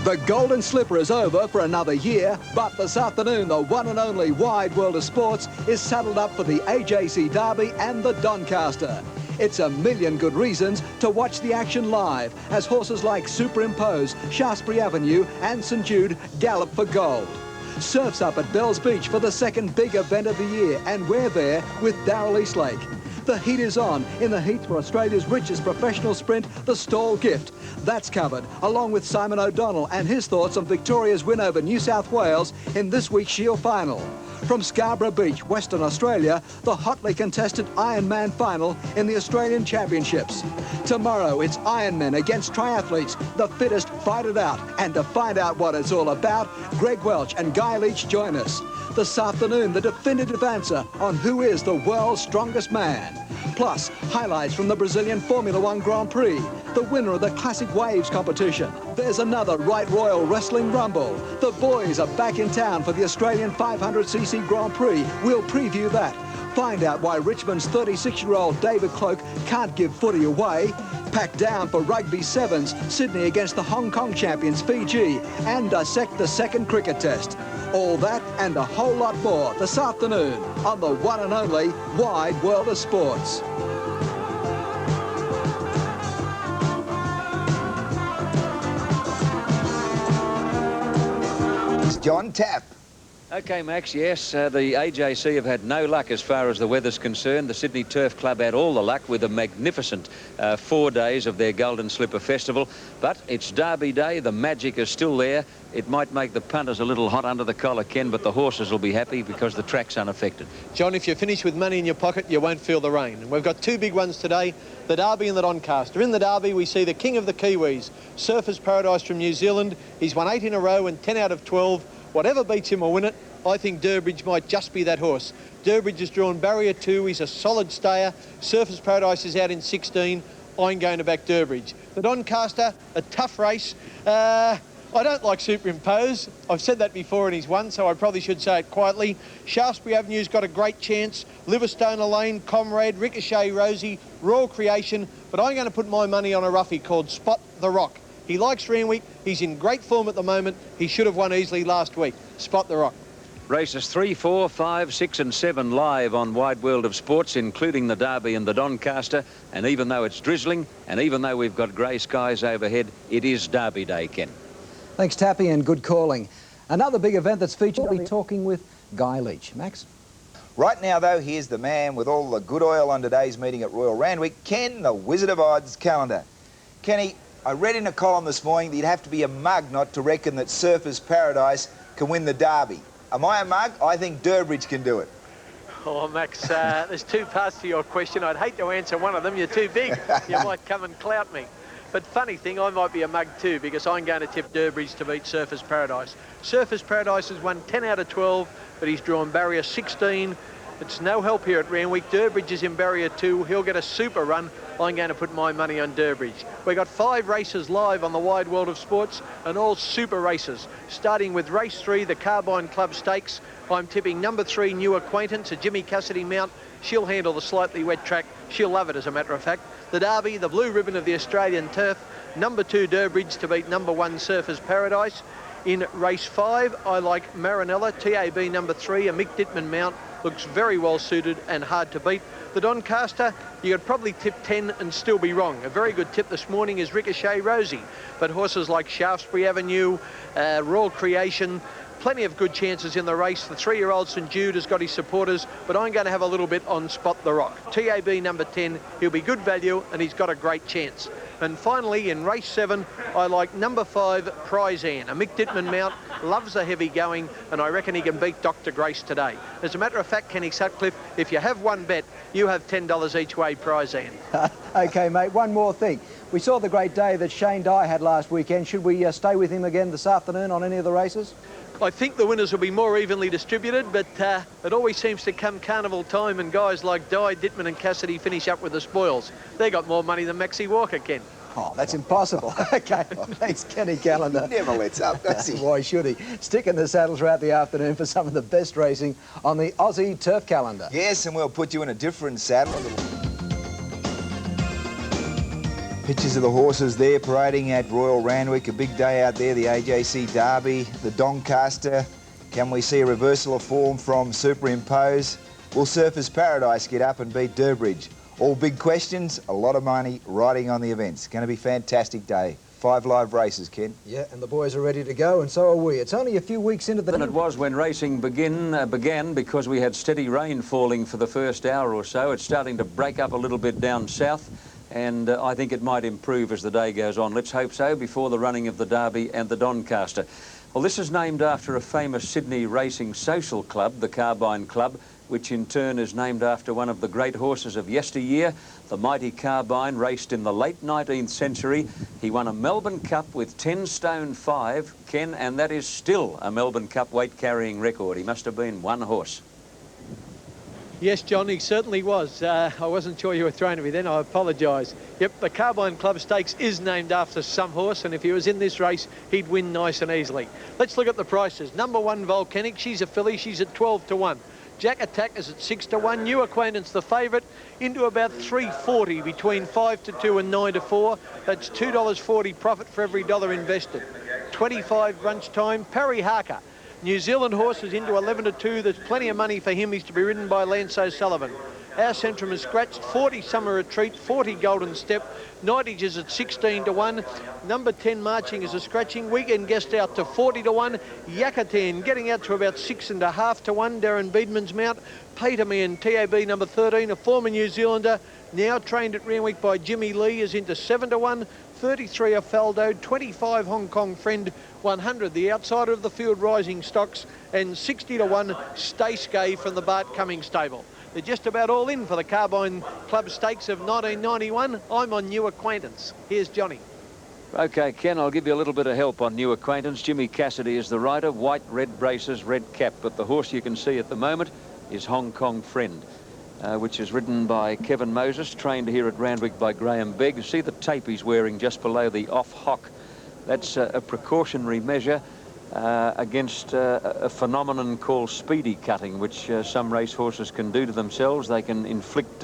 The Golden Slipper is over for another year, but this afternoon the one and only Wide World of Sports is saddled up for the AJC Derby and the Doncaster. It's a million good reasons to watch the action live as horses like Superimpose, Shaftesbury Avenue and St Jude gallop for gold. Surf's up at Bells Beach for the second big event of the year, and we're there with Daryl Eastlake. The heat is on in the heat for Australia's richest professional sprint, the Stawell Gift. That's covered, along with Simon O'Donnell and his thoughts on Victoria's win over New South Wales in this week's Shield final. From Scarborough Beach, Western Australia, the hotly contested Ironman final in the Australian Championships. Tomorrow, it's Ironmen against triathletes. The fittest fight it out. And to find out what it's all about, Greg Welch and Guy Leach join us. This afternoon, the definitive answer on who is the world's strongest man. Plus, highlights from the Brazilian Formula One Grand Prix, the winner of the Classic Waves competition. There's another Right Royal Wrestling Rumble. The boys are back in town for the Australian 500cc Grand Prix. We'll preview that. Find out why Richmond's 36-year-old David Cloak can't give footy away. Pack down for Rugby Sevens, Sydney against the Hong Kong champions Fiji, and dissect the second cricket test. All that and a whole lot more this afternoon on the one and only Wide World of Sports. John Tapp. OK, Max, yes, the AJC have had no luck as far as the weather's concerned. The Sydney Turf Club had all the luck with a magnificent 4 days of their Golden Slipper Festival. But it's Derby Day, the magic is still there. It might make the punters a little hot under the collar, Ken, but the horses will be happy because the track's unaffected. John, if you're finished with money in your pocket, you won't feel the rain. And we've got two big ones today, the Derby and the Doncaster. In the Derby, we see the king of the Kiwis, Surfers Paradise from New Zealand. He's won 8 in a row and 10 out of 12. Whatever beats him will win it. I think Durbridge might just be that horse. Durbridge has drawn barrier 2. He's a solid stayer. Surfers Paradise is out in 16. I'm going to back Durbridge. The Doncaster, a tough race. I don't like Superimpose. I've said that before and he's won, so I probably should say it quietly. Shaftesbury Avenue's got a great chance. Liverstone Lane, Comrade, Ricochet Rosie, Royal Creation. But I'm going to put my money on a roughie called Spot the Rock. He likes Randwick. He's in great form at the moment. He should have won easily last week. Spot the Rock. Races 3, 4, 5, 6 and 7 live on Wide World of Sports, including the Derby and the Doncaster. And even though it's drizzling, and even though we've got grey skies overhead, it is Derby Day, Ken. Thanks, Tappy, and good calling. Another big event that's featured, we'll be talking with Guy Leach. Max? Right now, though, here's the man with all the good oil on today's meeting at Royal Randwick, Ken, the Wizard of Odds calendar. Kenny, I read in a column this morning that you'd have to be a mug not to reckon that Surfers Paradise can win the Derby. Am I a mug? I think Durbridge can do it. Oh, Max, there's two parts to your question. I'd hate to answer one of them. You're too big. You might come and clout me. But funny thing, I might be a mug too, because I'm going to tip Durbridge to beat Surfers Paradise. Surfers Paradise has won 10 out of 12, but he's drawn barrier 16. It's no help here at Randwick. Durbridge is in barrier 2. He'll get a super run. I'm going to put my money on Durbridge. We've got 5 races live on the Wide World of Sports, and all super races. Starting with race 3, the Carbine Club Stakes. I'm tipping number 3, New Acquaintance, a Jimmy Cassidy mount. She'll handle the slightly wet track. She'll love it, as a matter of fact. The Derby, the blue ribbon of the Australian turf. Number 2, Durbridge, to beat number 1, Surfers Paradise. In race 5, I like Marinella, TAB number 3, a Mick Dittman mount. Looks very well suited and hard to beat. The Doncaster, you could probably tip 10 and still be wrong. A very good tip this morning is Ricochet Rosie. But horses like Shaftesbury Avenue, Royal Creation, plenty of good chances in the race. The 3-year-old St Jude has got his supporters, but I'm going to have a little bit on Spot the Rock. TAB number 10, he'll be good value and he's got a great chance. And finally, in race 7, I like number 5, Prizan, a Mick Dittman mount, loves the heavy going, and I reckon he can beat Dr. Grace today. As a matter of fact, Kenny Sutcliffe, if you have one bet, you have $10 each way, Prizan. OK, mate, one more thing. We saw the great day that Shane Dye had last weekend. Should we stay with him again this afternoon on any of the races? I think the winners will be more evenly distributed, but it always seems to come carnival time and guys like Dye, Dittman and Cassidy finish up with the spoils. They got more money than Maxie Walker, Ken. Oh, that's impossible. OK, well, thanks, Kenny Calendar. He never lets up, does he? Why should he? Stick in the saddle throughout the afternoon for some of the best racing on the Aussie Turf Calendar. Yes, and we'll put you in a different saddle. Pictures of the horses there parading at Royal Randwick. A big day out there, the AJC Derby, the Doncaster. Can we see a reversal of form from Superimpose? Will Surfers Paradise get up and beat Durbridge? All big questions, a lot of money riding on the events. Going to be a fantastic day. 5 live races, Ken. Yeah, and the boys are ready to go, and so are we. It's only a few weeks into the... And it was when racing began because we had steady rain falling for the first hour or so. It's starting to break up a little bit down south, and I think it might improve as the day goes on. Let's hope so before the running of the Derby and the Doncaster. Well, this is named after a famous Sydney racing social club, the Carbine Club, which in turn is named after one of the great horses of yesteryear. The mighty Carbine raced in the late 19th century. He won a Melbourne Cup with 10 stone 5, Ken, and that is still a Melbourne Cup weight-carrying record. He must have been one horse. Yes, John, he certainly was. I wasn't sure you were throwing at me then. I apologise. Yep, the Carbine Club Stakes is named after some horse, and if he was in this race, he'd win nice and easily. Let's look at the prices. Number 1, Volcanic. She's a filly. She's at 12 to 1. Jack Attack is at 6 to 1. New Acquaintance, the favourite, into about 3.40 between 5 to 2 and 9 to 4. That's $2.40 profit for every dollar invested. 25 Brunch Time. Perry Harker, New Zealand horse, is into 11 to 2. There's plenty of money for him. He's to be ridden by Lance O'Sullivan. Our Centrum is scratched. 40 Summer Retreat, 40 Golden Step. Nightage is at 16 to 1. Number 10 Marching is a scratching. Weekend Guest out to 40 to 1. Yakatan getting out to about 6.5 to 1. Darren Beedman's mount. Peterman, TAB number 13, a former New Zealander, now trained at Randwick by Jimmy Lee, is into 7 to 1. 33 a Faldo, 25 Hong Kong Friend, 100 the outsider of the field Rising Stocks, and 60 to 1 Stace Gay from the Bart Cummings stable. They're just about all in for the Carbine Club Stakes of 1991. I'm on New Acquaintance. Here's Johnny. OK, Ken, I'll give you a little bit of help on New Acquaintance. Jimmy Cassidy is the rider. White, red braces, red cap. But the horse you can see at the moment is Hong Kong Friend, which is ridden by Kevin Moses, trained here at Randwick by Graham Begg. See the tape he's wearing just below the off hock. That's a precautionary measure against a phenomenon called speedy cutting, which some racehorses can do to themselves. They can inflict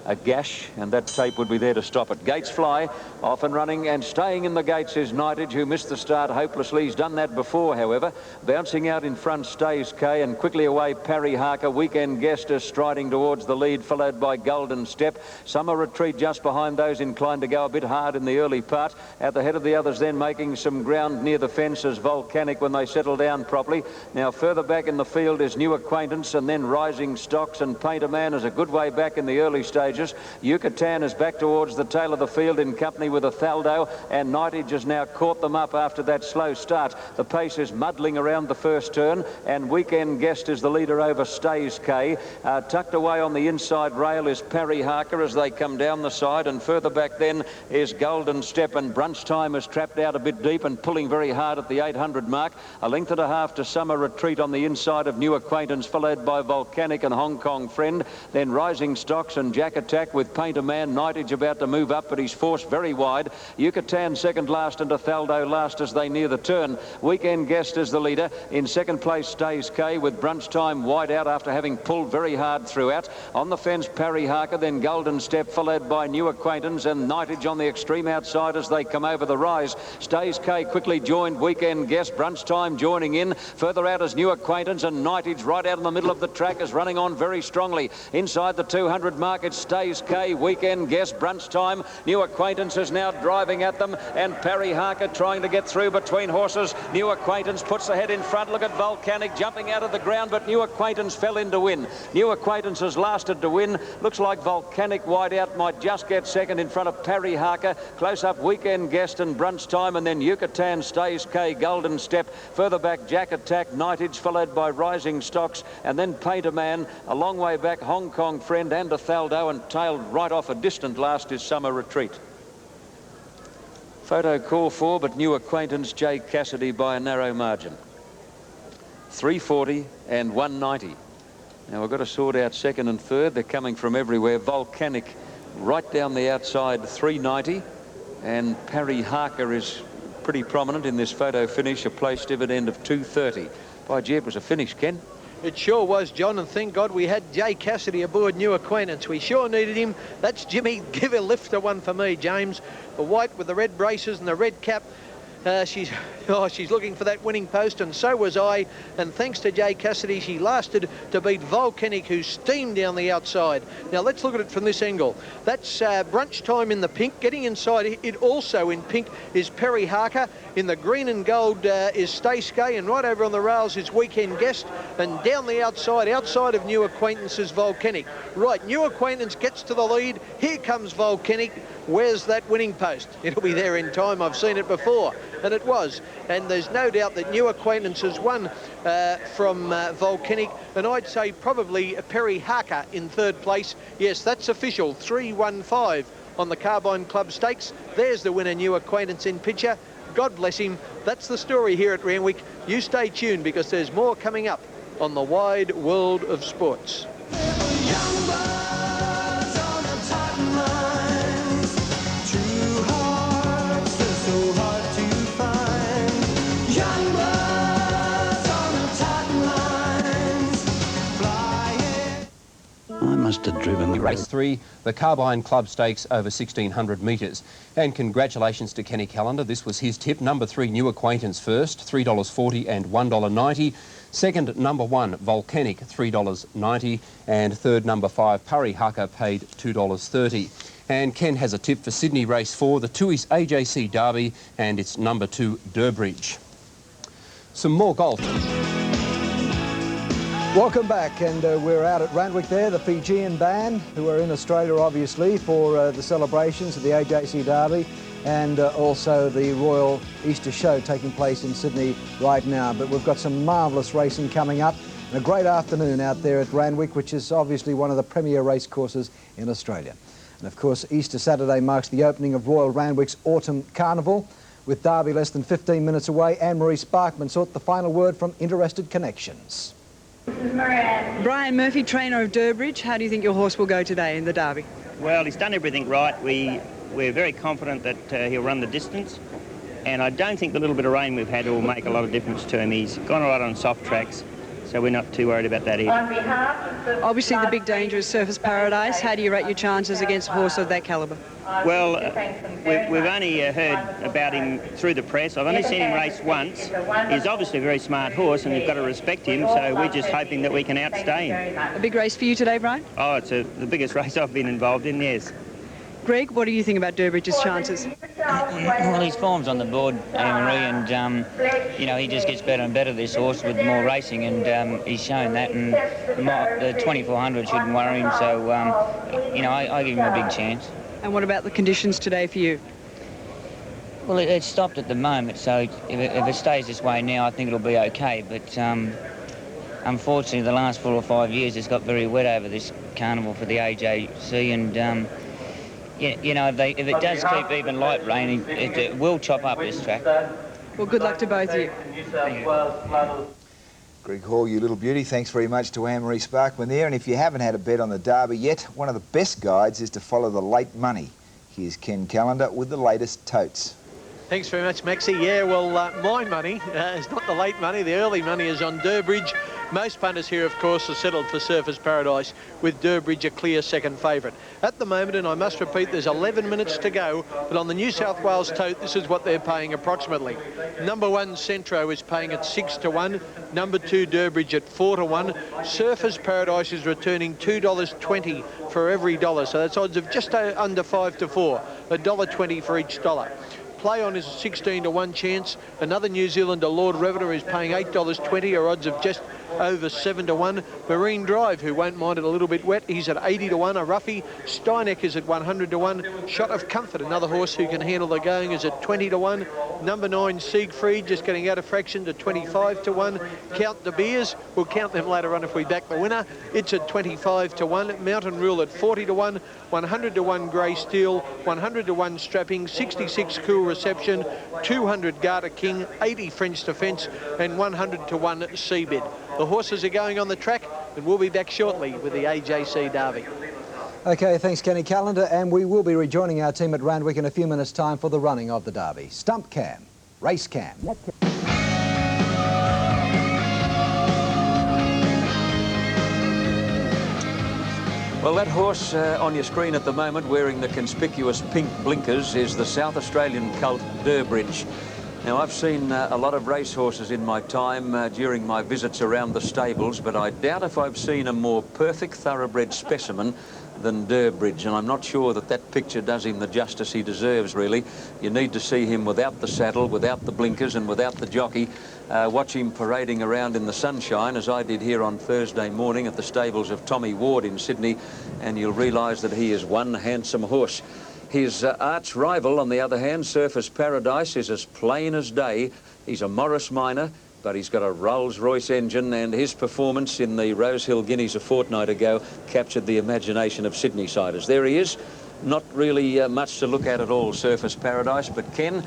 a gash, and that tape would be there to stop it. Gates Fly, off and running, and staying in the gates is Nightage, who missed the start hopelessly. He's done that before, however. Bouncing out in front, Stays K, and quickly away, Parry Harker. Weekend Guest is striding towards the lead, followed by Golden Step. Summer Retreat just behind those inclined to go a bit hard in the early part. At the head of the others then, making some ground near the fence, is Volcanic when they settle down properly. Now further back in the field is New Acquaintance, and then Rising Stocks, and Painter Man is a good way back in the early stage. Yucatan is back towards the tail of the field in company with Othaldo, and Nightage has now caught them up after that slow start. The pace is muddling around the first turn, and Weekend Guest is the leader over Stays K. Tucked away on the inside rail is Parry Harker as they come down the side, and further back then is Golden Step, and Brunch Time is trapped out a bit deep and pulling very hard at the 800 mark. A length and a half to Summer Retreat on the inside of New Acquaintance, followed by Volcanic and Hong Kong Friend. Then Rising Stocks and Jack Attack with Painter Man. Nightage about to move up, but he's forced very wide. Yucatan second last, and Othaldo last as they near the turn. Weekend Guest is the leader. In second place, Stays K, with Brunch Time wide out after having pulled very hard throughout. On the fence, Parry Harker, then Golden Step, followed by New Acquaintance, and Nightage on the extreme outside as they come over the rise. Stays K quickly joined Weekend Guest. Brunch Time joining in. Further out is New Acquaintance, and Nightage right out in the middle of the track is running on very strongly. Inside the 200 mark, it's Stays K. Weekend Guest, Brunch Time. New Acquaintance is now driving at them, and Parry Harker trying to get through between horses. New Acquaintance puts the head in front. Look at Volcanic jumping out of the ground, but New Acquaintance fell in to win. New Acquaintance has lasted to win. Looks like Volcanic wide out might just get second in front of Parry Harker. Close up Weekend Guest and Brunch Time, and then Yucatan, Stays K, Golden Step. Further back, Jack Attack, Nightage, followed by Rising Stocks, and then Painter Man. A long way back, Hong Kong Friend and Othaldo, and tailed right off a distant last is Summer Retreat. Photo call for, but New Acquaintance, Jay Cassidy by a narrow margin. 340 and 190. Now we've got to sort out second and third. They're coming from everywhere. Volcanic right down the outside, 390, and Parry Harker is pretty prominent in this photo finish, a place dividend of 230. By gee, it was a finish, Ken. It sure was, John, and thank God we had Jay Cassidy aboard New Acquaintance. We sure needed him. That's Jimmy. Give a lift to one for me, James. The white with the red braces and the red cap. She's looking for that winning post, and so was I. And thanks to Jay Cassidy, she lasted to beat Volcanic, who steamed down the outside. Now let's look at it from this angle. That's Brunch Time in the pink. Getting inside it also in pink is Perry Harker. In the green and gold is Stace Gay, and right over on the rails is Weekend Guest. And down the outside of New Acquaintance is Volcanic. Right, New Acquaintance gets to the lead. Here comes Volcanic. Where's that winning post? It'll be there in time. I've seen it before, and it was. And there's no doubt that New Acquaintance has won from Volcanic, and I'd say probably Perry Harker in third place. Yes, that's official, 3-1-5 on the Carbine Club Stakes. There's the winner, New Acquaintance, in picture. God bless him. That's the story here at Randwick. You stay tuned, because there's more coming up on the wide world of sports. I must have driven the Race 3, the Carbine Club Stakes over 1,600 metres. And congratulations to Kenny Callender. This was his tip. Number 3, New Acquaintance first, $3.40 and $1.90. Second, number 1, Volcanic, $3.90. And third, number 5, Perry Harker, paid $2.30. And Ken has a tip for Sydney Race 4, the Tui's AJC Derby, and it's number 2, Durbridge. Some more golf. Welcome back, and we're out at Randwick there, the Fijian band, who are in Australia obviously for the celebrations of the AJC Derby, and also the Royal Easter Show taking place in Sydney right now. But we've got some marvellous racing coming up, and a great afternoon out there at Randwick, which is obviously one of the premier race courses in Australia. And of course, Easter Saturday marks the opening of Royal Randwick's Autumn Carnival. With Derby less than 15 minutes away, Anne-Marie Sparkman sought the final word from Interested Connections. Brian Murphy, trainer of Durbridge, how do you think your horse will go today in the Derby? Well, he's done everything right. We're very confident that he'll run the distance, and I don't think the little bit of rain we've had will make a lot of difference to him. He's gone right on soft tracks, so we're not too worried about that either. Obviously the big danger is Surfers Paradise. How do you rate your chances against a horse of that calibre? Well, we've only heard about him through the press. I've only seen him race once. He's obviously a very smart horse, and you've got to respect him, so we're just hoping that we can outstay him. A big race for you today, Brian? Oh, it's the biggest race I've been involved in, yes. Greg, what do you think about Durbridge's chances? Well, his form's on the board, Anne-Marie, and, you know, he just gets better and better, this horse, with more racing, and he's shown that, and the 2400 shouldn't worry him, so, you know, I give him a big chance. And what about the conditions today for you? Well, it's stopped at the moment, so if it stays this way now, I think it'll be okay, but unfortunately, the last 4 or 5 years, it's got very wet over this carnival for the AJC, and you know, if it does keep even light raining, it will chop up this track. Well, good luck to both of you. Greg Hall, you little beauty, thanks very much to Anne-Marie Sparkman there. And if you haven't had a bet on the Derby yet, one of the best guides is to follow the late money. Here's Ken Callender with the latest totes. Thanks very much, Maxie. Yeah, well, my money is not the late money. The early money is on Durbridge. Most punters here, of course, are settled for Surfers Paradise, with Durbridge a clear second favourite. At the moment, and I must repeat, there's 11 minutes to go, but on the New South Wales tote, this is what they're paying approximately. Number 1, Centro, is paying at 6-1. Number 2, Durbridge, at 4-1. Surfers Paradise is returning $2.20 for every dollar, so that's odds of just under 5-4, $1.20 for each dollar. Play On is a 16-1 chance. Another New Zealander, Lord Revenue, is paying $8.20, or odds of just over 7-1. Marine Drive, who won't mind it a little bit wet, he's at 80-1. A roughie. Steineck is at 100-1. Shot of Comfort, another horse who can handle the going, is at 20-1. Number 9, Siegfried, just getting out of fraction, to 25-1. Count De Beers, we'll count them later on if we back the winner. It's at 25-1. Mountain Rule at 40-1. 100-1 Grey Steel, 100-1 Strapping, 66 Cool Reception, 200 Garter King, 80 French Defence, and 100-1 Seabid. The horses are going on the track, and we'll be back shortly with the AJC Derby. Okay, thanks Kenny Callender, and we will be rejoining our team at Randwick in a few minutes' time for the running of the Derby. Stump Cam, Race Cam. Well, that horse on your screen at the moment wearing the conspicuous pink blinkers is the South Australian colt Durbridge. Now, I've seen a lot of racehorses in my time during my visits around the stables, but I doubt if I've seen a more perfect thoroughbred specimen than Durbridge, and I'm not sure that that picture does him the justice he deserves, really. You need to see him without the saddle, without the blinkers and without the jockey. Watch him parading around in the sunshine, as I did here on Thursday morning at the stables of Tommy Ward in Sydney, and you'll realise that he is one handsome horse. His arch rival, on the other hand, Surfers Paradise, is as plain as day. He's a Morris Minor, but he's got a Rolls-Royce engine, and his performance in the Rosehill Guineas a fortnight ago captured the imagination of Sydney-siders. There he is. Not really much to look at all, Surfers Paradise, but can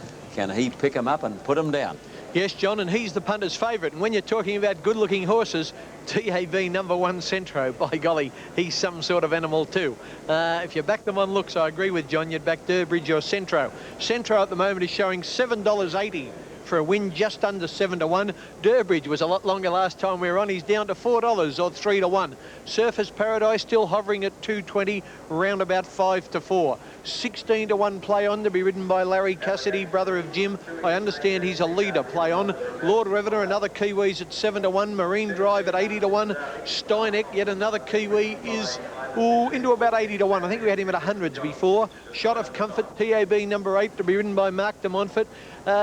he pick him up and put him down? Yes, John, and he's the punter's favourite. And when you're talking about good-looking horses, TAB #1 Centro, by golly, he's some sort of animal too. If you back them on looks, I agree with John, you'd back Durbridge or Centro. Centro at the moment is showing $7.80 for a win, just under 7 to 1. Durbridge was a lot longer last time we were on. He's down to $4 or 3 to 1. Surfers Paradise still hovering at 220, round about 5 to 4. 16 to 1 Play On to be ridden by Larry Cassidy, brother of Jim. I understand he's a leader. Play On. Lord Revenant, another Kiwis at 7 to 1. Marine Drive at 80 to 1. Steineck, yet another Kiwi, is into about 80 to 1. I think we had him at 100s before. Shot of Comfort, TAB #8 to be ridden by Mark de Montfort.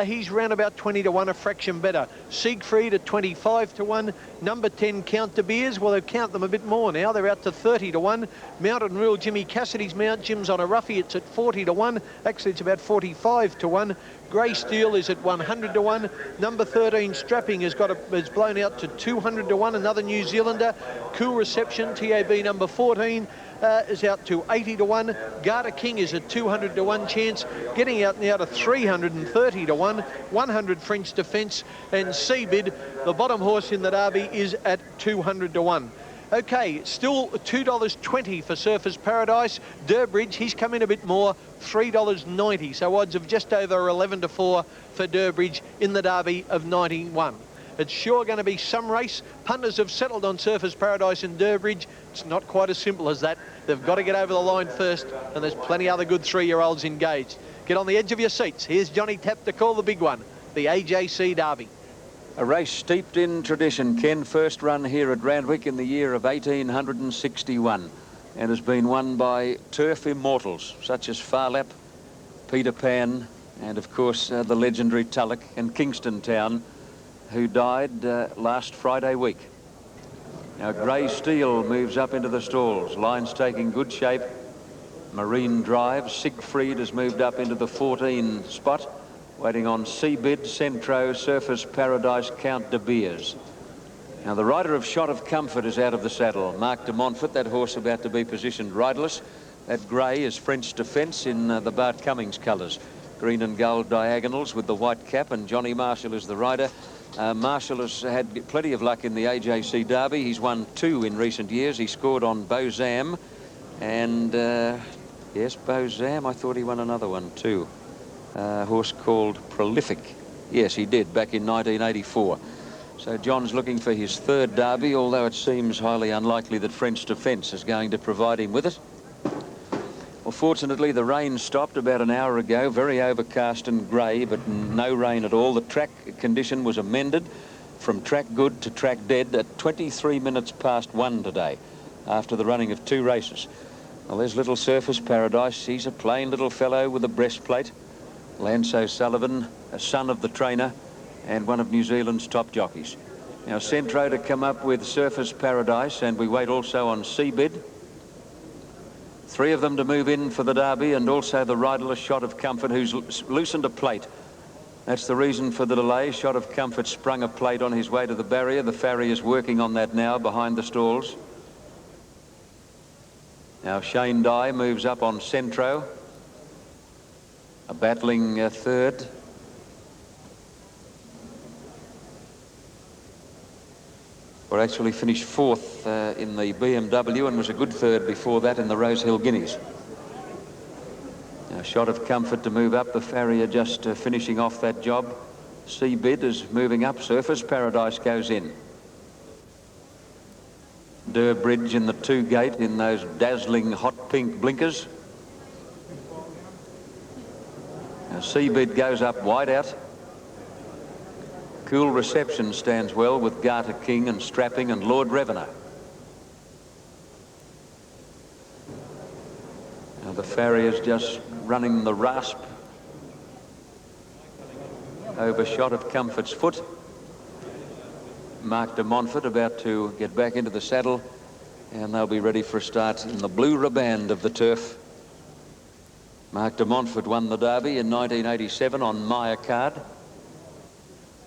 He's round about 20 to 1, a fraction better. Siegfried at 25 to 1. Number 10, Count de Beers. Well, they count them a bit more now. They're out to 30 to 1. Mountain Rule, Jimmy Cassidy's mount. Jim's on a roughie. It's at 40 to 1. Actually, it's about 45 to 1. Grey Steel is at 100 to 1. Number 13, Strapping, is blown out to 200 to 1. Another New Zealander. Cool Reception, TAB number 14. Is out to 80 to 1. Garter King is at 200 to 1 chance, getting out now to 330 to 1. 100 French Defence, and Seabid, the bottom horse in the Derby, is at 200 to 1. Okay, still $2.20 for Surfers Paradise. Durbridge, he's come in a bit more, $3.90, so odds of just over 11 to 4 for Durbridge in the Derby of 91. It's sure going to be some race. Punters have settled on Surfers Paradise and Durbridge. It's not quite as simple as that. They've got to get over the line first, and there's plenty other good 3-year-olds engaged. Get on the edge of your seats. Here's Johnny Tapp to call the big one, the AJC Derby. A race steeped in tradition. Ken, first run here at Randwick in the year of 1861, and has been won by turf immortals such as Farlap, Peter Pan, and of course the legendary Tulloch and Kingston Town, who died last Friday week. Now Grey Steel moves up into the stalls. Line's taking good shape. Marine Drive. Siegfried has moved up into the 14 spot, waiting on Seabid, Centro, Surfers Paradise, Count de Beers. Now the rider of Shot of Comfort is out of the saddle. Mark de Montfort, that horse about to be positioned riderless. That grey is French Defence in the Bart Cummings colours. Green and gold diagonals with the white cap, and Johnny Marshall is the rider. Marshall has had plenty of luck in the AJC Derby. He's won 2 in recent years. He scored on Bozam, and yes, Bozam, I thought he won another one too. A horse called Prolific. Yes, he did, back in 1984. So John's looking for his 3rd Derby, although it seems highly unlikely that French Defence is going to provide him with it. Well, fortunately, the rain stopped about an hour ago. Very overcast and grey, but no rain at all. The track condition was amended from track good to track dead at 23 minutes past 1 today, after the running of 2 races. Well, there's little Surfers Paradise. He's a plain little fellow with a breastplate. Lance O'Sullivan, a son of the trainer and one of New Zealand's top jockeys. Now Centro to come up with Surfers Paradise, and we wait also on Seabid. 3 of them to move in for the Derby, and also the riderless Shot of Comfort, who's loosened a plate. That's the reason for the delay. Shot of Comfort sprung a plate on his way to the barrier. The farrier is working on that now behind the stalls. Now Shane Dye moves up on Centro, a battling 3rd. Or actually finished 4th in the BMW, and was a good 3rd before that in the Rosehill Guineas. Now Shot of Comfort to move up. The farrier just finishing off that job. Seabid is moving up. Surfers Paradise goes in. Durbridge in the 2-gate in those dazzling hot pink blinkers. Now Seabed goes up wide out. Cool Reception stands well with Garter King and Strapping and Lord Revenant. Now the farrier's just running the rasp over Shot of Comfort's foot. Mark de Montfort about to get back into the saddle, and they'll be ready for a start in the blue riband of the turf. Mark de Montfort won the Derby in 1987 on Maya Card.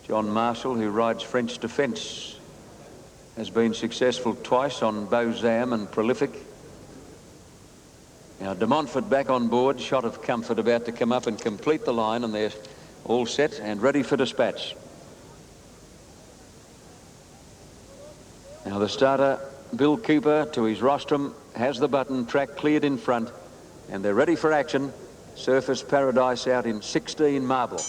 John Marshall, who rides French Defence, has been successful twice on Bozam and Prolific. Now de Montfort back on board. Shot of Comfort about to come up and complete the line, and they're all set and ready for dispatch. Now the starter, Bill Cooper, to his rostrum, has the button, track cleared in front, and they're ready for action. Surface Paradise out in 16 marble.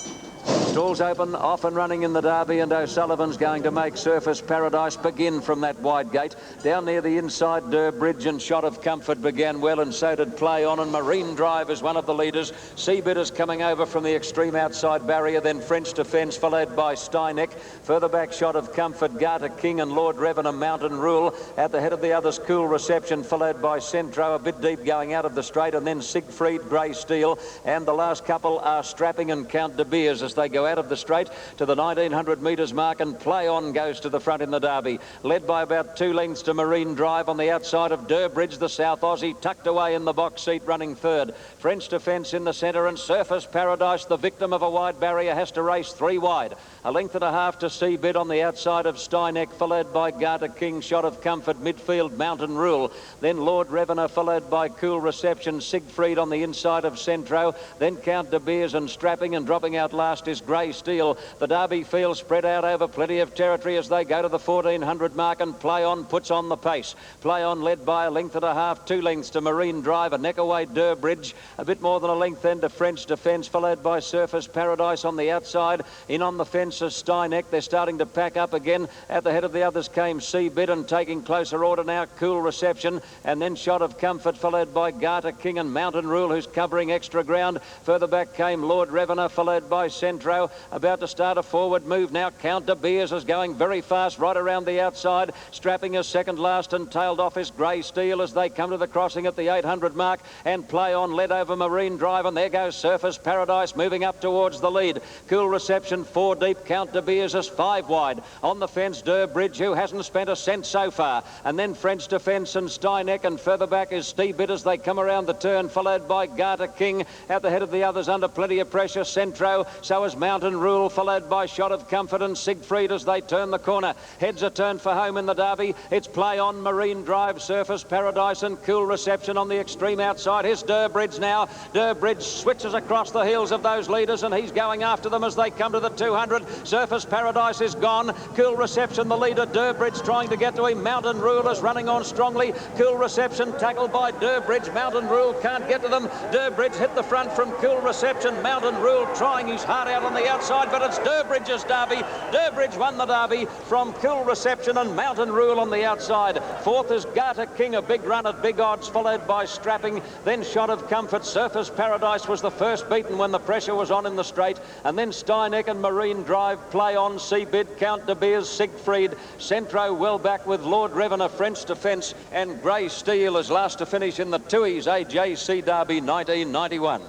Stalls open, off and running in the Derby, and O'Sullivan's going to make Surface Paradise begin from that wide gate. Down near the inside, Durbridge and Shot of Comfort began well, and so did Play On, and Marine Drive is one of the leaders. Seabed is coming over from the extreme outside barrier, then French Defence, followed by Steineck. Further back, Shot of Comfort, Garter King and Lord Revenant, Mountain Rule. At the head of the others, Cool Reception, followed by Centro, a bit deep going out of the straight, and then Siegfried, Grey Steel, and the last couple are Strapping and Count de Beers as they go out of the straight to the 1900 metres mark, and Play On goes to the front in the Derby, led by about 2 lengths to Marine Drive on the outside of Durbridge. The South Aussie tucked away in the box seat running third. French Defence in the centre, and Surface Paradise, the victim of a wide barrier, has to race 3 wide. A length and a half to Seabed on the outside of Steineck, followed by Garter King, Shot of Comfort, midfield Mountain Rule, then Lord Revenant, followed by Cool Reception, Siegfried on the inside of Centro, then Count de Beers and Strapping, and dropping out last is Grey Steel. The Derby field spread out over plenty of territory as they go to the 1400 mark, and Play On puts on the pace. Play On led by a length and a half, 2 lengths to Marine Drive, a neck away Durbridge, a bit more than a length then to French Defence, followed by Surface Paradise on the outside. In on the fence is Steineck. They're starting to pack up again. At the head of the others came Seabed, and taking closer order now Cool Reception, and then Shot of Comfort, followed by Garter King and Mountain Rule, who's covering extra ground. Further back came Lord Revenant, followed by Centro. About to start a forward move now. Count de Beers is going very fast right around the outside. Strapping is second last, and tailed off is Grey Steel as they come to the crossing at the 800 mark, and Play On led over Marine Drive, and there goes Surface Paradise moving up towards the lead. Cool Reception 4 deep. Count de Beers is 5 wide. On the fence, Durbridge, who hasn't spent a cent so far, and then French Defence and Steineck, and further back is Seabed as they come around the turn, followed by Garter King. At the head of the others under plenty of pressure, Centro, so is Mountain Rule, followed by Shot of Comfort and Siegfried as they turn the corner. Heads a turn for home in the Derby. It's Play On, Marine Drive, Surface Paradise and Cool Reception on the extreme outside. Here's Durbridge now. Durbridge switches across the heels of those leaders, and he's going after them as they come to the 200. Surface Paradise is gone. Cool Reception the leader. Durbridge trying to get to him. Mountain Rule is running on strongly. Cool Reception tackled by Durbridge. Mountain Rule can't get to them. Durbridge hit the front from Cool Reception. Mountain Rule trying his heart out on the outside, but it's Durbridge's Derby. Durbridge won the Derby from Cool Reception and Mountain Rule on the outside. Fourth is Garter King, a big run at big odds, followed by Strapping, then Shot of Comfort. Surface Paradise was the first beaten when the pressure was on in the straight, and then Steineck and Marine Drive. Play On, Seabed, Count de Beers, Siegfried. Centro well back with Lord Revenant, French Defence, and Grey Steel is last to finish in the Tui's AJC Derby 1991.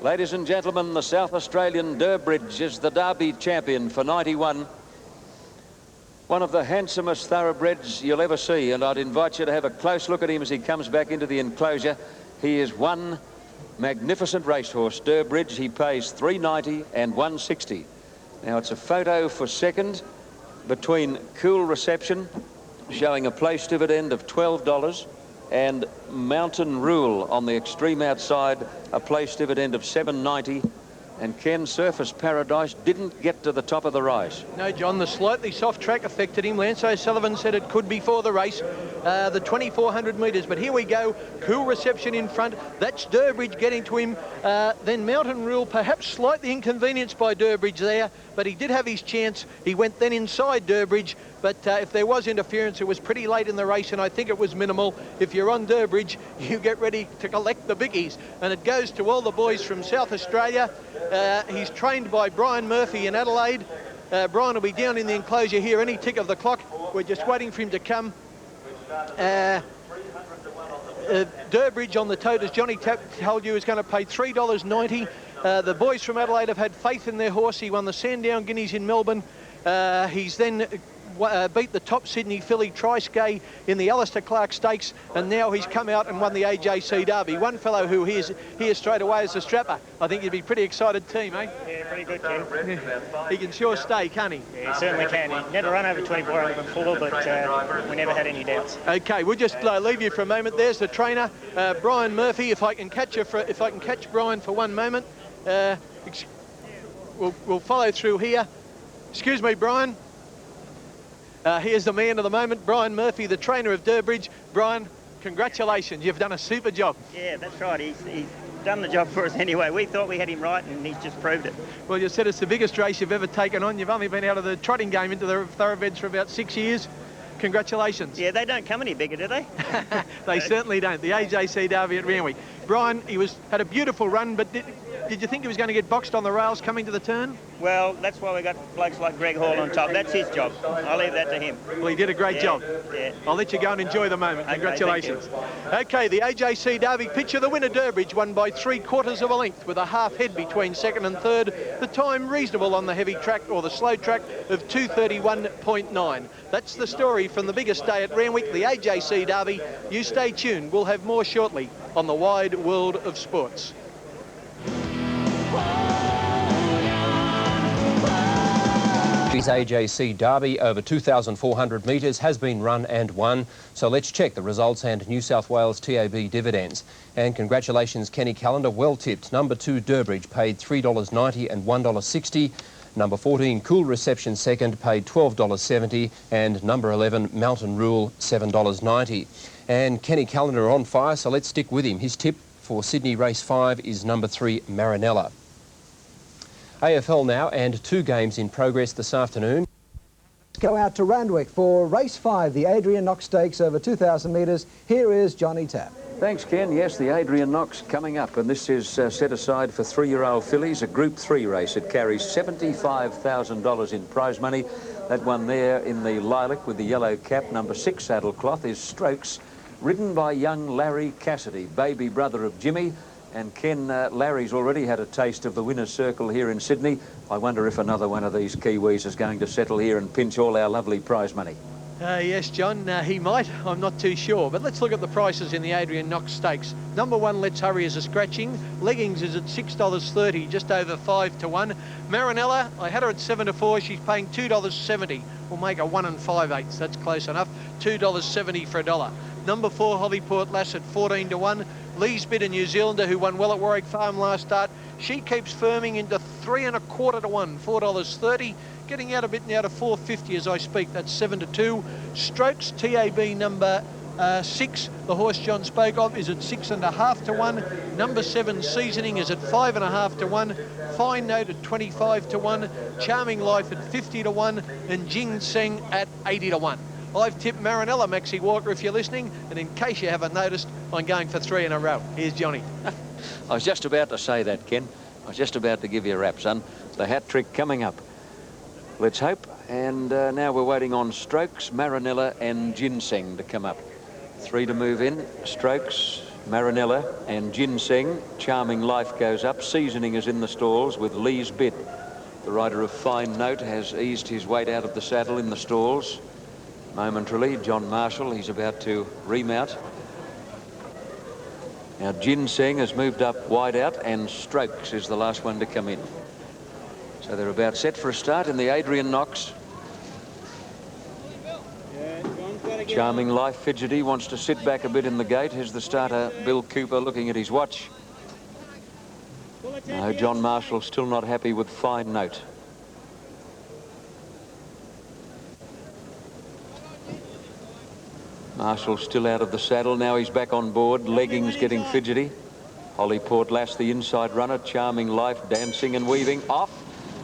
Ladies and gentlemen, the South Australian Durbridge is the Derby champion for 91. One of the handsomest thoroughbreds you'll ever see, and I'd invite you to have a close look at him as he comes back into the enclosure. He is one magnificent racehorse, Durbridge. He pays $3.90 and $1.60. Now it's a photo for second between Cool Reception, showing a place dividend of $12, and Mountain Rule on the extreme outside, a place dividend of $7.90. And Ken, Surface Paradise didn't get to the top of the rise. No, John, the slightly soft track affected him. Lance O'Sullivan said it could be for the race, the 2,400 metres. But here we go, Cool Reception in front. That's Durbridge getting to him. Then Mountain Rule, perhaps slightly inconvenienced by Durbridge there, but he did have his chance. He went then inside Durbridge, but if there was interference, it was pretty late in the race, and I think it was minimal. If you're on Durbridge, you get ready to collect the biggies. And it goes to all the boys from South Australia. He's trained by Brian Murphy in Adelaide. Brian will be down in the enclosure here any tick of the clock. We're just waiting for him to come. Durbridge on the tote, as Johnny told you, is going to pay $3.90. The boys from Adelaide have had faith in their horse. He won the Sandown Guineas in Melbourne. He's then beat the top Sydney filly Triskay in the Alistair Clark Stakes, and now he's come out and won the AJC Derby. One fellow who here's here straight away is the Strapper. I think you'd be pretty excited team, eh? Yeah, pretty good, Ken. He can sure stay, can't he? Yeah, he certainly can. He never run over 2,400 before, but we never had any doubts. Okay, we'll just leave you for a moment. There's the trainer, Brian Murphy. If I can catch Brian for one moment, we'll follow through here. Excuse me, Brian. Here's the man of the moment, Brian Murphy, the trainer of Durbridge. Brian, congratulations, you've done a super job. Yeah, that's right. He's done the job for us anyway. We thought we had him right, and he's just proved it. Well, you said it's the biggest race you've ever taken on. You've only been out of the trotting game into the thoroughbreds for about 6 years. Congratulations. Yeah, they don't come any bigger, do they? They certainly don't. The AJC Derby at Randwick. Brian, he had a beautiful run, but did you think he was going to get boxed on the rails coming to the turn? Well, that's why we got blokes like Greg Hall on top. That's his job. I'll leave that to him. Well, he did a great job. Yeah. I'll let you go and enjoy the moment. Okay, congratulations. Okay, the AJC Derby picture, the winner Durbridge won by 3/4 of a length with a half head between second and third. The time reasonable on the heavy track or the slow track of 2:31.9. That's the story from the biggest day at Randwick, the AJC Derby. You stay tuned. We'll have more shortly on the wide world of sports. His AJC Derby over 2,400 metres has been run and won. So let's check the results and New South Wales TAB dividends. And congratulations, Kenny Callender, well tipped. Number 2 Durbridge paid $3.90 and $1.60. Number 14 Cool Reception second paid $12.70, and number 11 Mountain Rule $7.90. And Kenny Callender on fire, so let's stick with him. His tip for Sydney Race 5 is number 3 Marinella. AFL now, and 2 games in progress this afternoon. Go out to Randwick for Race 5, the Adrian Knox Stakes over 2,000 metres. Here is Johnny Tapp. Thanks, Ken. Yes, the Adrian Knox coming up, and this is set aside for 3-year-old fillies, a Group 3 race. It carries $75,000 in prize money. That one there in the lilac with the yellow cap, number 6 saddlecloth, is Strokes, ridden by young Larry Cassidy, baby brother of Jimmy. And Ken, Larry's already had a taste of the winner's circle here in Sydney. I wonder if another one of these Kiwis is going to settle here and pinch all our lovely prize money. Yes, John, he might. I'm not too sure. But let's look at the prices in the Adrian Knox Stakes. Number 1, Let's Hurry, is a scratching. Leggings is at $6.30, just over 5 to 1. Marinella, I had her at 7 to 4. She's paying $2.70. We'll make a 1 5/8. That's close enough. $2.70 for $1. Number 4, Hollyport Lass at 14 to 1. Lee's Bid, a New Zealander who won well at Warwick Farm last start. She keeps firming into 3 1/4 to 1, $4.30. Getting out a bit now to $4.50 as I speak. That's 7 to 2. Strokes, TAB number 6, the horse John spoke of, is at 6 1/2 to 1. Number 7, Seasoning, is at 5 1/2 to 1. Fine Note at 25 to 1. Charming Life at 50 to 1. And Ginseng at 80 to 1. I've tipped Marinella, Maxie Walker, if you're listening, and in case you haven't noticed, I'm going for 3 in a row. Here's Johnny. I was just about to say that, Ken. I was just about to give you a rap, son. The hat trick coming up. Let's hope. And now we're waiting on Strokes, Marinella and Ginseng to come up. 3 to move in. Strokes, Marinella and Ginseng. Charming Life goes up. Seasoning is in the stalls with Lee's Bid. The rider of Fine Note has eased his weight out of the saddle in the stalls. Momentarily, John Marshall, he's about to remount. Now Ginseng has moved up wide out, and Strokes is the last one to come in. So they're about set for a start in the Adrian Knox. Charming Life, Fidgety, wants to sit back a bit in the gate. Here's the starter, Bill Cooper, looking at his watch. No, John Marshall still not happy with Fine Note. Marshall still out of the saddle. Now he's back on board. Leggings getting fidgety. Holly Portlass, the inside runner. Charming Life, dancing and weaving. Off.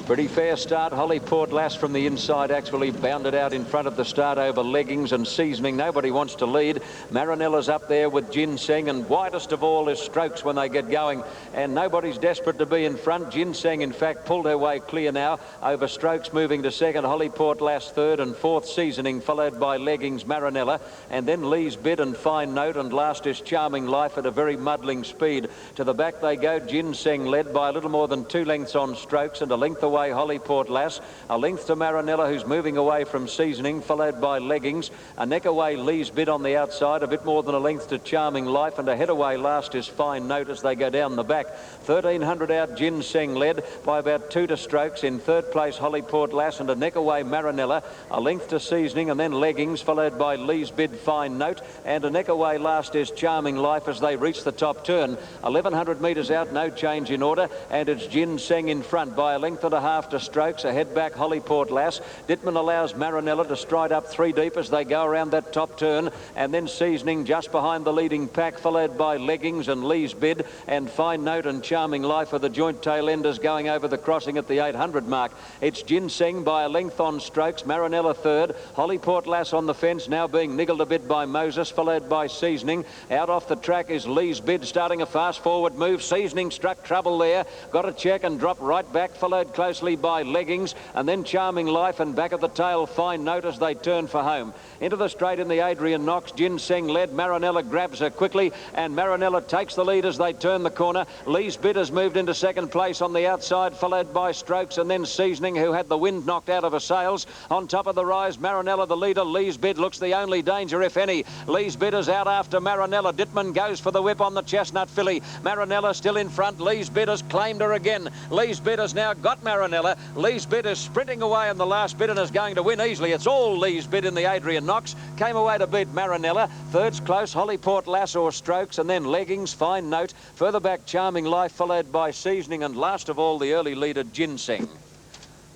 Pretty fair start. Holly Portlass from the inside actually bounded out in front of the start over Leggings and Seasoning. Nobody wants to lead. Marinella's up there with Ginseng, and widest of all is Strokes when they get going. And nobody's desperate to be in front. Ginseng, in fact, pulled her way clear now over Strokes, moving to second. Holly Portlass third, and fourth Seasoning, followed by Leggings, Marinella, and then Lee's Bid and Fine Note, and last is Charming Life at a very muddling speed. To the back they go. Ginseng led by a little more than 2 lengths on Strokes, and a length away Holly Portlass, a length to Marinella, who's moving away from Seasoning, followed by Leggings, a neck away Lee's Bid on the outside, a bit more than a length to Charming Life, and a head away last is Fine Note as they go down the back. 1300 out, Ginseng led by about 2 to Strokes. In third place Holly Portlass, and a neck away Marinella, a length to Seasoning, and then Leggings, followed by Lee's Bid, Fine Note, and a neck away last is Charming Life as they reach the top turn. 1100 metres out, no change in order, and it's Ginseng in front by a length and a half to Strokes. Ahead back Holly Portlass. Dittman allows Marinella to stride up 3 deep as they go around that top turn, and then Seasoning just behind the leading pack, followed by Leggings and Lee's Bid, and Fine Note and Charming Life are the joint tail enders going over the crossing at the 800 mark. It's Ginseng by a length on Strokes, Marinella third, Holly Portlass on the fence, now being niggled a bit by Moses, followed by Seasoning. Out off the track is Lee's Bid, starting a fast forward move. Seasoning struck trouble there, got a check and dropped right back, followed closely by Leggings, and then Charming Life, and back at the tail Fine Note as they turn for home. Into the straight in the Adrian Knox. Ginseng led. Marinella grabs her quickly, and Marinella takes the lead as they turn the corner. Lee's Bid has moved into second place on the outside, followed by Strokes, and then Seasoning, who had the wind knocked out of her sails. On top of the rise, Marinella the leader. Lee's Bid looks the only danger, if any. Lee's Bid is out after Marinella. Dittman goes for the whip on the Chestnut filly. Marinella still in front. Lee's Bid has claimed her again. Lee's Bid has now got Marinella. Lee's Bid is sprinting away in the last bit and is going to win easily. It's all Lee's Bid in the Adrian Knox. Came away to beat Marinella. Third's close, Holly Portlass or Strokes, and then Leggings, Fine Note. Further back, Charming Life, followed by Seasoning, and last of all, the early leader, Ginseng.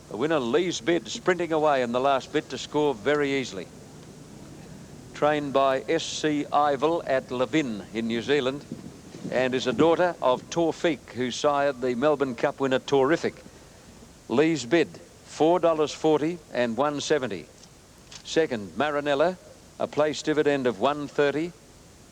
The winner, Lee's Bid, sprinting away in the last bit to score very easily. Trained by S.C. Ivell at Levin in New Zealand, and is a daughter of Torfiq, who sired the Melbourne Cup winner Torrific. Lee's Bid, $4.40 and $1.70. Second, Marinella, a place dividend of $1.30,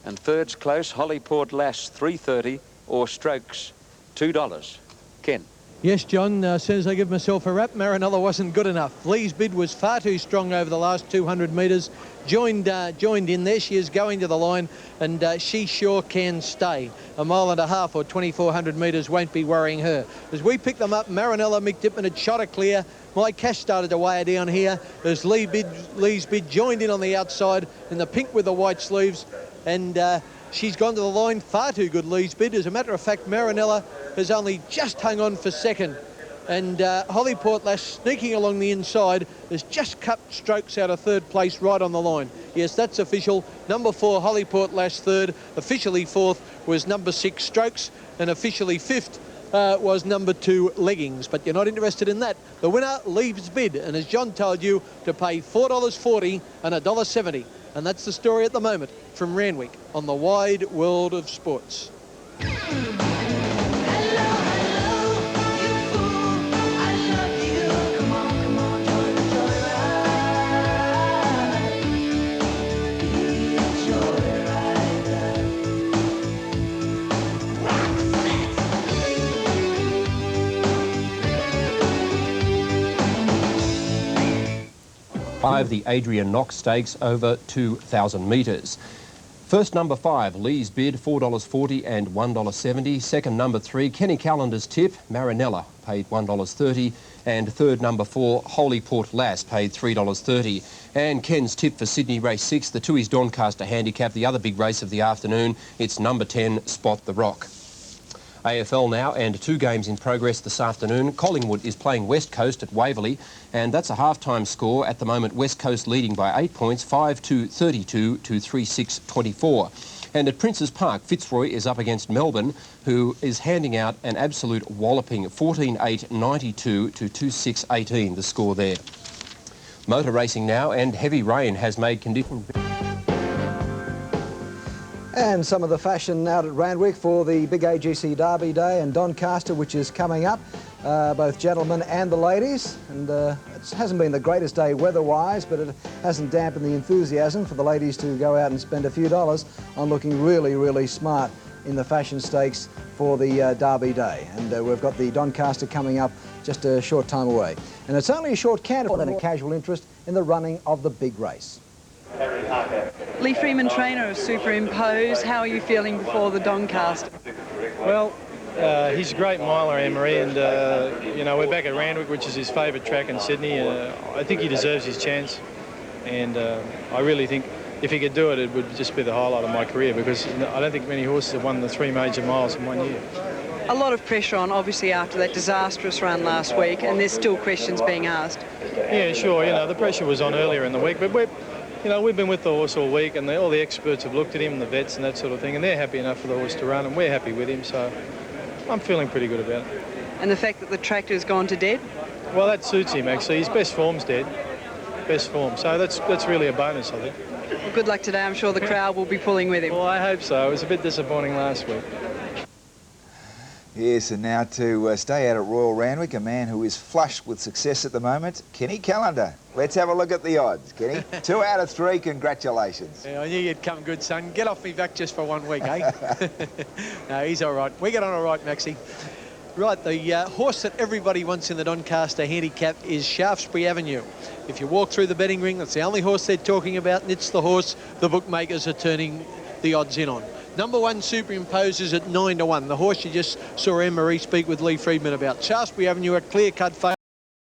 and third's close, Holly Portlass, $3.30, or Strokes, $2. Ken. Yes, John, as soon as I give myself a rap, Marinella wasn't good enough. Lee's Bid was far too strong over the last 200 metres. Joined in there. She is going to the line, and she sure can stay. 1.5 miles or 2,400 metres won't be worrying her. As we pick them up, Marinella, Mick Dittman had shot her clear. My Cash started to weigh her down here as Lee's Bid joined in on the outside in the pink with the white sleeves, and she's gone to the line. Far too good, Lee's Bid. As a matter of fact, Marinella has only just hung on for second, and Holly Portlass, sneaking along the inside, has just cut Strokes out of third place right on the line. Yes, that's official. Number 4, Holly Portlass third. Officially fourth was number 6, Strokes, and officially fifth was number 2, Leggings. But you're not interested in that. The winner, Lee's Bid, and as John told you, to pay $4.40 and $1.70. And that's the story at the moment from Randwick on the Wide World of Sports. The Adrian Knox Stakes over 2,000 metres. First, number 5, Lee's Bid, $4.40 and $1.70. Second, number 3, Kenny Callender's Tip, Marinella, paid $1.30. And third, number 4, Holly Portlass, paid $3.30. And Ken's tip for Sydney Race 6, the Tui's Doncaster Handicap, the other big race of the afternoon. It's number 10, Spot the Rock. AFL now, and 2 games in progress this afternoon. Collingwood is playing West Coast at Waverley, and that's a half-time score. At the moment, West Coast leading by 8 points, 5-32 to 3-6-24. And at Princes Park, Fitzroy is up against Melbourne, who is handing out an absolute walloping, 14-8-92 to 2-6-18, the score there. Motor racing now, and heavy rain has made conditions... And some of the fashion out at Randwick for the big AGC Derby Day and Doncaster, which is coming up, both gentlemen and the ladies. And it hasn't been the greatest day weather-wise, but it hasn't dampened the enthusiasm for the ladies to go out and spend a few dollars on looking really, really smart in the fashion stakes for the Derby Day. And we've got the Doncaster coming up just a short time away. And it's only a short canter than a casual interest in the running of the big race. Lee Freeman, trainer of Superimpose. How are you feeling before the Doncaster? Well, he's a great miler, Anne-Marie, and, you know, we're back at Randwick, which is his favourite track in Sydney. I think he deserves his chance, and I really think if he could do it, it would just be the highlight of my career, because I don't think many horses have won the 3 major miles in 1 year. A lot of pressure on, obviously, after that disastrous run last week, and there's still questions being asked. Yeah, sure, you know, the pressure was on earlier in the week, but we've been with the horse all week, and all the experts have looked at him, the vets and that sort of thing, and they're happy enough for the horse to run, and we're happy with him, so I'm feeling pretty good about it. And the fact that the tractor's gone to dead? Well, that suits him, actually. His best form's dead. Best form. So that's really a bonus, I think. Well, good luck today. I'm sure the crowd will be pulling with him. Well, I hope so. It was a bit disappointing last week. Yes, and now to stay out at Royal Randwick, a man who is flush with success at the moment, Kenny Callender. Let's have a look at the odds, Kenny. 2 out of 3, congratulations. Yeah, I knew you'd come good, son. Get off me back just for 1 week, eh? No, he's all right. We get on all right, Maxie. Right, the horse that everybody wants in the Doncaster handicap is Shaftesbury Avenue. If you walk through the betting ring, that's the only horse they're talking about, and it's the horse the bookmakers are turning the odds in on. Number 1 Superimposes at 9 to 1. The horse you just saw Anne-Marie speak with Lee Freedman about. Shaftesbury Avenue, a clear-cut favourite.